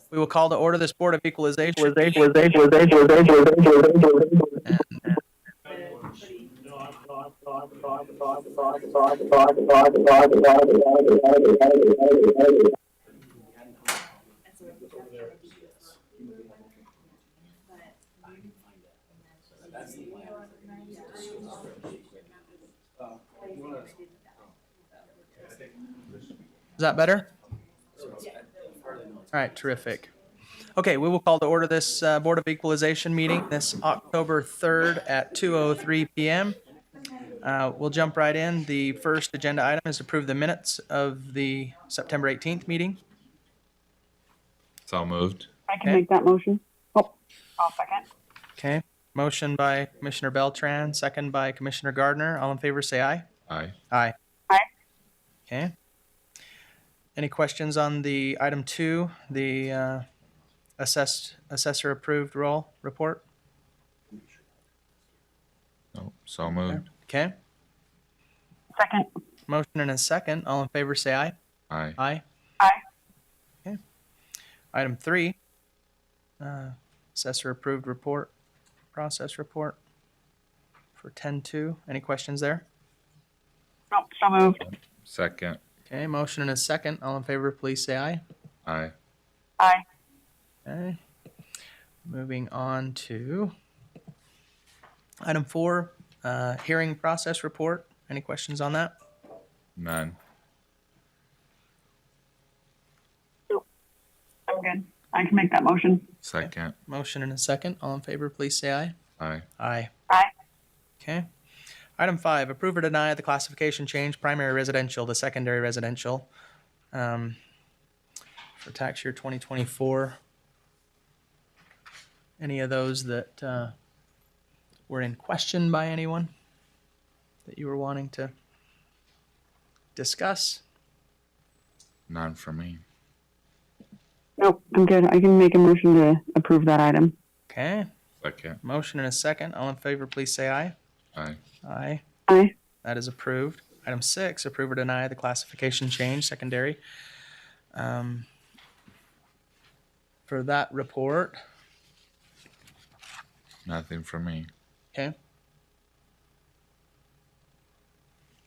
We will call to order this Board of Equalization. Is that better? All right, terrific. Okay, we will call to order this Board of Equalization meeting this October 3rd at 2:03 p.m. We'll jump right in. The first agenda item is to approve the minutes of the September 18th meeting. So moved. I can make that motion. Oh, I'll second. Okay, motion by Commissioner Beltran, second by Commissioner Gardner. All in favor, say aye. Aye. Aye. Aye. Okay. Any questions on the item 2, the assessor approved roll report? No, so moved. Okay. Second. Motion and a second. All in favor, say aye. Aye. Aye. Aye. Okay. Item 3, assessor approved report, process report for 10-2. Any questions there? No, so moved. Second. Okay, motion and a second. All in favor, please say aye. Aye. Aye. Okay. Moving on to item 4, hearing process report. Any questions on that? None. I'm good. I can make that motion. Second. Motion and a second. All in favor, please say aye. Aye. Aye. Aye. Okay. Item 5, approve or deny the classification change primary residential to secondary residential for tax year 2024. Any of those that were in question by anyone that you were wanting to discuss? None for me. Nope, I'm good. I can make a motion to approve that item. Okay. Second. Motion and a second. All in favor, please say aye. Aye. Aye. Aye. That is approved. Item 6, approve or deny the classification change, secondary. For that report, Nothing for me. okay.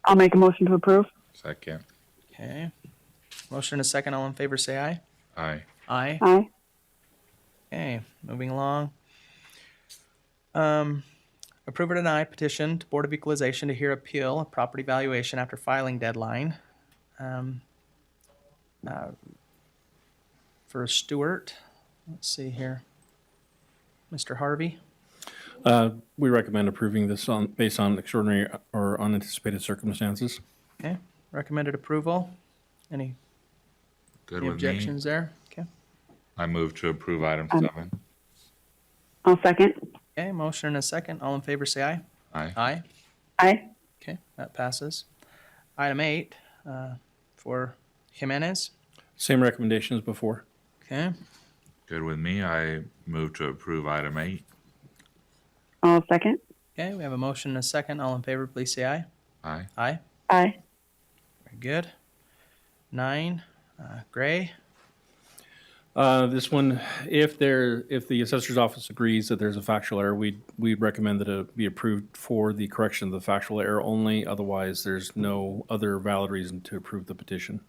I'll make a motion to approve. Second. Okay. Motion and a second. All in favor, say aye. Aye. Aye. Aye. Okay, moving along. Approve or deny petition to Board of Equalization to hear appeal of property valuation after filing deadline. For Stewart, let's see here. Mr. Harvey? We recommend approving this based on extraordinary or unanticipated circumstances. Okay, recommended approval. Any Good with objections there? Okay. me. I move to approve item 7. I'll second. Okay, motion and a second. All in favor, say aye. Aye. Aye. Aye. Okay, that passes. Item 8, for Jimenez. Same recommendation as before. Okay, Good with me. I move to approve item 8. I'll second. okay, we have a motion and a second. All in favor, please say aye. Aye. Aye. Aye. Very good. 9, Gray. This one, if the assessor's office agrees that there's a factual error, we'd recommend that it be approved for the correction of the factual error only. Otherwise, there's no other valid reason to approve the petition.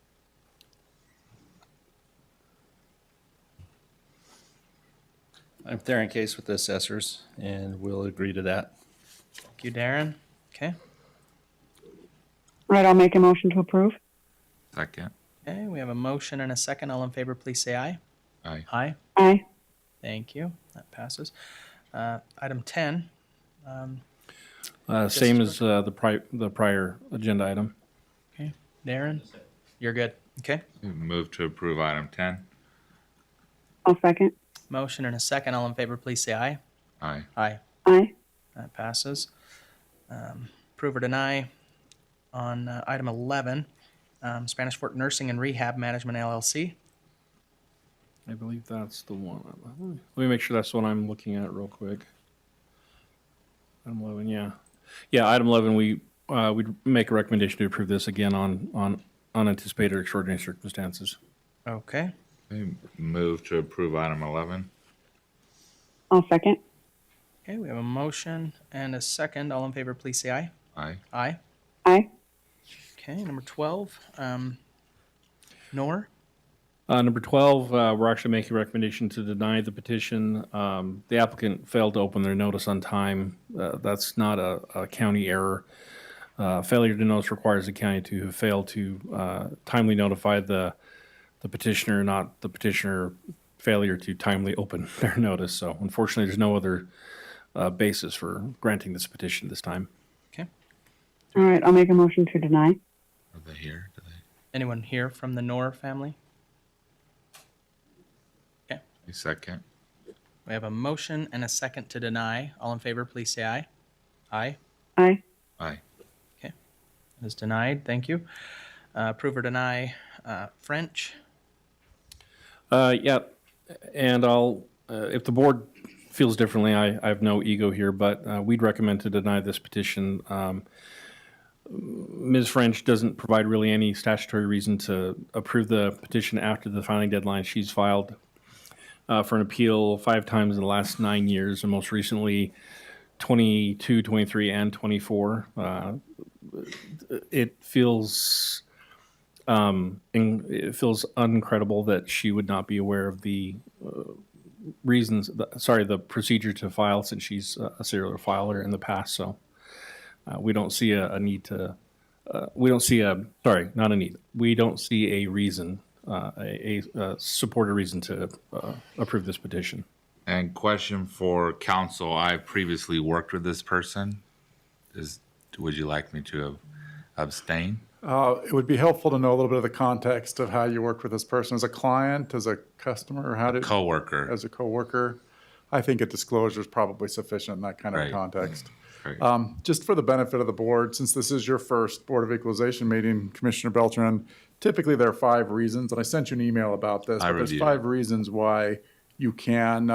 I'm there in case with the assessors, and we'll agree to that. Thank you, Darren. Okay. Right, I'll make a motion to approve. Second. Okay, we have a motion and a second. All in favor, please say aye. Aye. Aye. Aye. Thank you. That passes. Item 10. Same as the prior agenda item. Okay, Darren, you're good. Okay. Move to approve item 10. I'll second. Motion and a second. All in favor, please say aye. Aye. Aye. Aye. That passes. Approve or deny on item 11, Spanish Fork Nursing and Rehab Management LLC. I believe that's the one. Let me make sure that's the one I'm looking at real quick. Item 11, yeah. Yeah, item 11, we'd make a recommendation to approve this again on unanticipated or extraordinary circumstances. Okay. Okay, move to approve item 11. I'll second. Okay, we have a motion and a second. All in favor, please say aye. Aye. Aye. Aye. Okay, number 12, Nor. Number 12, we're actually making a recommendation to deny the petition. The applicant failed to open their notice on time. That's not a county error. Failure to notice requires the county to have failed to timely notify the petitioner, not the petitioner failure to timely open their notice. So unfortunately, there's no other basis for granting this petition this time. Okay. All right, I'll make a motion to deny. Are they here? Do they? Anyone here from the Nor family? Okay. A second. We have a motion and a second to deny. All in favor, please say aye. Aye. Aye. Aye. It is denied. Thank you. Approve or deny French. Yeah, and I'll, if the board feels differently, I have no ego here, but we'd recommend to deny this petition. Ms. French doesn't provide really any statutory reason to approve the petition after the filing deadline. She's filed for an appeal 5 times in the last 9 years, and most recently 22, 23, and 24. It feels uncredible that she would not be aware of the the procedure to file, since she's a serial filer in the past. So we don't see a need to. We don't see a not a need. We don't see a reason, a supported reason to approve this petition. And question for council, I've previously worked with this person. Would you like me to abstain? It would be helpful to know a little bit of the context of how you worked with this person as a client, as a customer, or how did Coworker. as a coworker. I think a disclosure is probably sufficient in that kind of Right. context. Right. Just for the benefit of the board, since this is your first Board of Equalization meeting, Commissioner Beltran, typically there are 5 reasons, and I sent you an email about this, I but there's reviewed 5 reasons why you can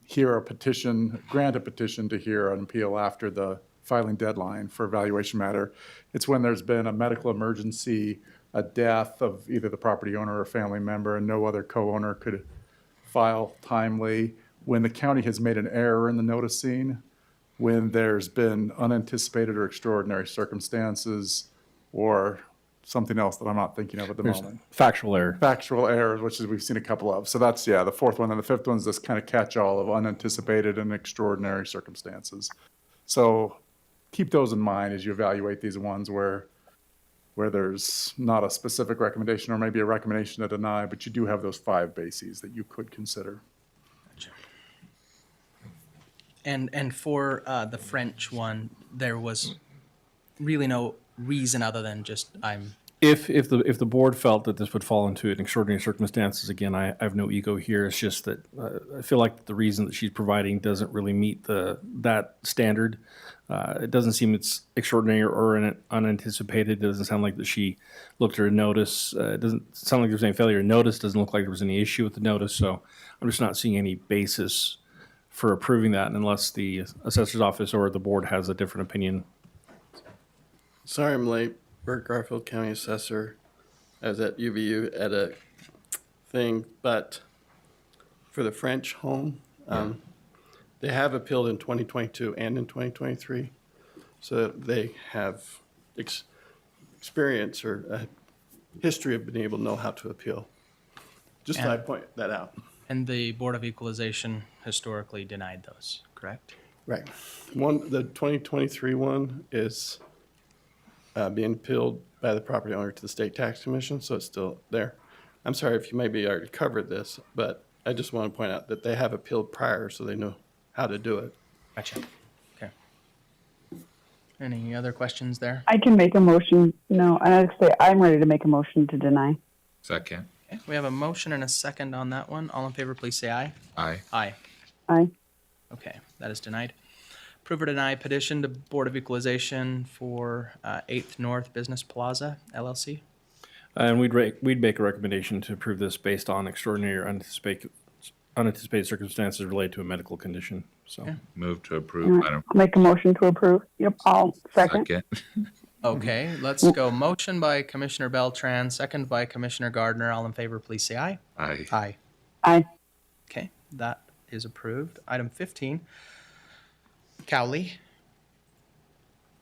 hear a petition, grant a petition to hear an appeal after the filing deadline for evaluation matter. It's when there's been a medical emergency, a death of either the property owner or family member, and no other co-owner could file timely, when the county has made an error in the noticing, when there's been unanticipated or extraordinary circumstances, or something else that I'm not thinking of at the moment. Factual error. Factual errors, which is we've seen a couple of. So that's, yeah, the 4th one. And the 5th one is this kind of catch-all of unanticipated and extraordinary circumstances. So keep those in mind as you evaluate these ones where there's not a specific recommendation or maybe a recommendation to deny, but you do have those 5 bases that you could consider. And for the French one, there was really no reason other than just If the board felt that this would fall into an extraordinary circumstances, again, I have no ego here. It's just that I feel like the reason that she's providing doesn't really meet that standard. It doesn't seem it's extraordinary or unanticipated. It doesn't sound like that she looked at her notice. It doesn't sound like there's any failure to notice. Doesn't look like there was any issue with the notice. So I'm just not seeing any basis for approving that unless the assessor's office or the board has a different opinion. Sorry I'm late. Bert Garfield County Assessor. I was at UVU at a thing, but for the French home, they have appealed in 2022 and in 2023. So they have experience or a history of being able to know how to appeal. Just thought I'd point that out. and the Board of Equalization historically denied those, correct? Right. The 2023 one is being appealed by the property owner to the state tax commission, so it's still there. I'm sorry if you maybe already covered this, but I just want to point out that they have appealed prior, so they know how to do it. Gotcha. Okay. Any other questions there? I can make a motion. No, I'd say I'm ready to make a motion to deny. Second. Okay, we have a motion and a second on that one. All in favor, please say aye. Aye. Aye. Aye. Okay, that is denied. Approve or deny petition to Board of Equalization for 8th North Business Plaza, LLC. And we'd make a recommendation to approve this based on extraordinary or unanticipated circumstances related to a medical condition. So Yeah. Move to All approve right, item. I'll make a motion to approve. Yep, I'll second. Second. Okay, let's go. Motion by Commissioner Beltran, second by Commissioner Gardner. All in favor, please say aye. Aye. Aye. Aye. Okay, that is approved. Item 15, Cowley.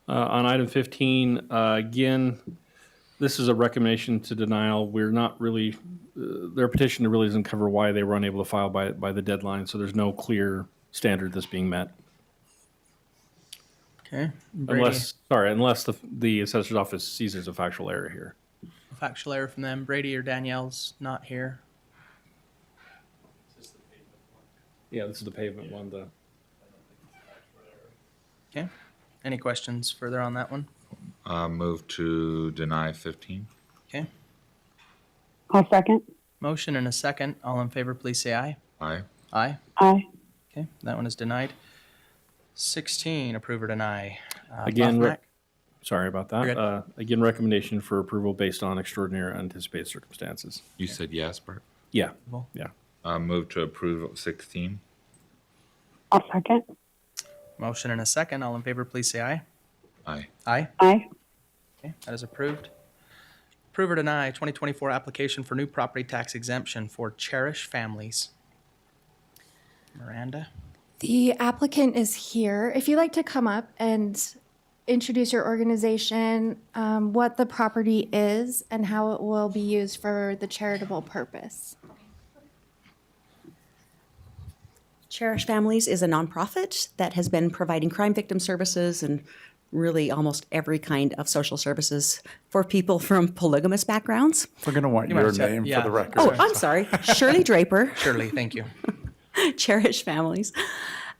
On item 15, again, this is a recommendation to denial. We're not really, their petition really doesn't cover why they were unable to file by the deadline, so there's no clear standard that's being met. Okay, Brady. Unless the assessor's office sees there's a factual error here. Factual error from them. Brady or Danielle's not here. Yeah, this is the pavement one, Okay, any questions further on that one? Move to deny 15. Okay, I'll second. motion and a second. All in favor, please say aye. Aye. Aye. Aye. Okay, that one is denied. 16, approve or deny. Again, Bothmack? sorry about You're that. Again, recommendation for approval based on extraordinary unanticipated circumstances. You said yes, Bert? Yeah, Approval. yeah. Move to approve 16. I'll second. Motion and a second. All in favor, please say aye. Aye. Aye. Aye. Okay, that is approved. Approve or deny 2024 application for new property tax exemption for Cherish Families. Miranda? The applicant is here. If you'd like to come up and introduce your organization, what the property is, and how it will be used for the charitable purpose. Cherish Families is a nonprofit that has been providing crime victim services and really almost every kind of social services for people from polygamous backgrounds. We're going to want You might your have said- name yeah. for the record. Oh, I'm sorry, Shirley Draper, Shirley, thank you. Cherish Families.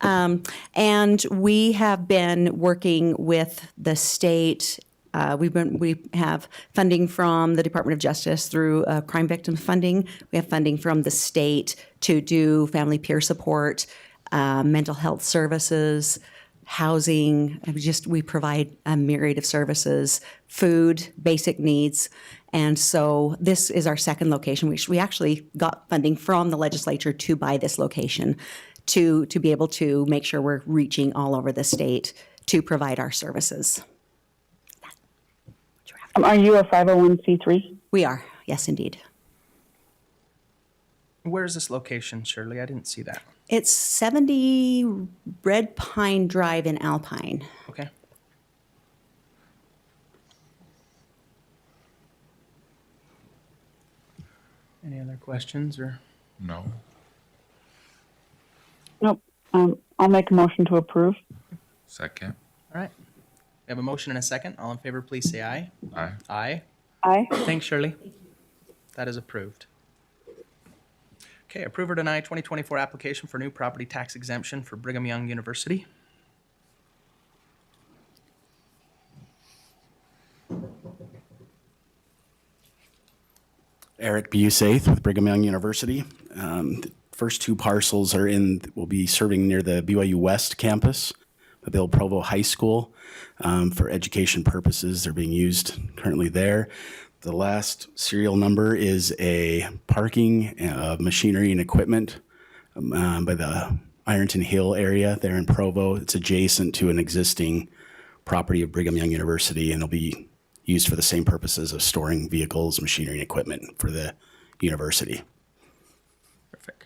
And we have been working with the state. We have funding from the Department of Justice through crime victim funding. We have funding from the state to do family peer support, mental health services, housing. We provide a myriad of services, food, basic needs. And so this is our second location, which we actually got funding from the legislature to buy this location to be able to make sure we're reaching all over the state to provide our services. Are you a 501c3? We are, yes, indeed. Where's this location, Shirley? I didn't see that. It's 70 Red Pine Drive in Alpine. Okay. Any other questions or? No. Nope. I'll make a motion to approve. Second. All right. We have a motion and a second. All in favor, please say aye. Aye. Aye. Aye. Thanks, Shirley. That is approved. Okay, approve or deny 2024 application for new property tax exemption for Brigham Young University. Eric Busaith with Brigham Young University. The first two parcels will be serving near the BYU West campus, the Bill Provo High School. For education purposes, they're being used currently there. The last serial number is a parking, machinery and equipment by the Ironton Hill area there in Provo. It's adjacent to an existing property of Brigham Young University, and it'll be used for the same purposes of storing vehicles, machinery, and equipment for the university. Perfect.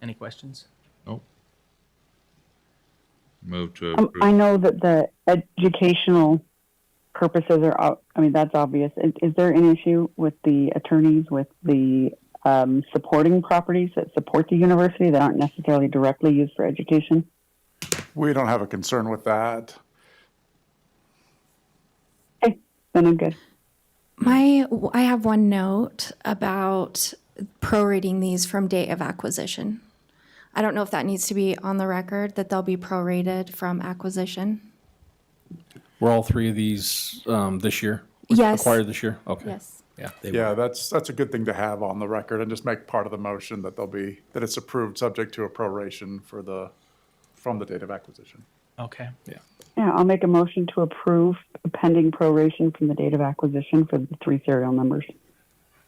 Any questions? Nope. Move to I approve. know that the educational purposes are, that's obvious. Is there an issue with the attorneys with the supporting properties that support the university that aren't necessarily directly used for education? We don't have a concern with that. Okay, then I'm good. I have one note about prorating these from date of acquisition. I don't know if that needs to be on the record, that they'll be prorated from acquisition. Were all three of these this year? Yes. Acquired this year? Okay. Yes. Yeah. Yeah, that's a good thing to have on the record and just make part of the motion that that it's approved subject to a proration from the date of acquisition. Okay. Yeah. Yeah, I'll make a motion to approve pending proration from the date of acquisition for the three serial numbers.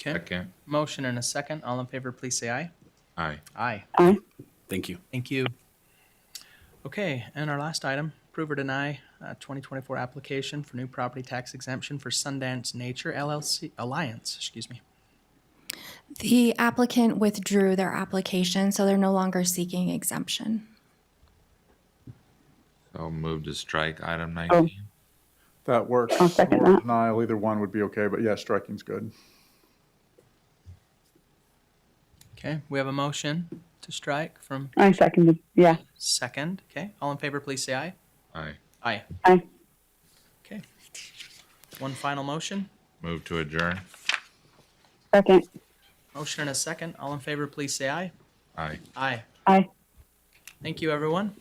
Okay. Second. Motion and a second. All in favor, please say aye. Aye. Aye. Aye. Thank you. Thank you. Okay, and our last item, approve or deny 2024 application for new property tax exemption for Sundance Nature LLC Alliance, excuse me. The applicant withdrew their application, so they're no longer seeking exemption. So move to strike item 19. That works. I'll second Or that. denial, either one would be okay, but yeah, striking's good. Okay, we have a motion to strike from I seconded. Yeah. second. Okay, all in favor, please say aye. Aye. Aye. Aye. Okay. One final motion. Move to adjourn. Second. Motion and a second. All in favor, please say aye. Aye. Aye. Aye. Thank you, everyone.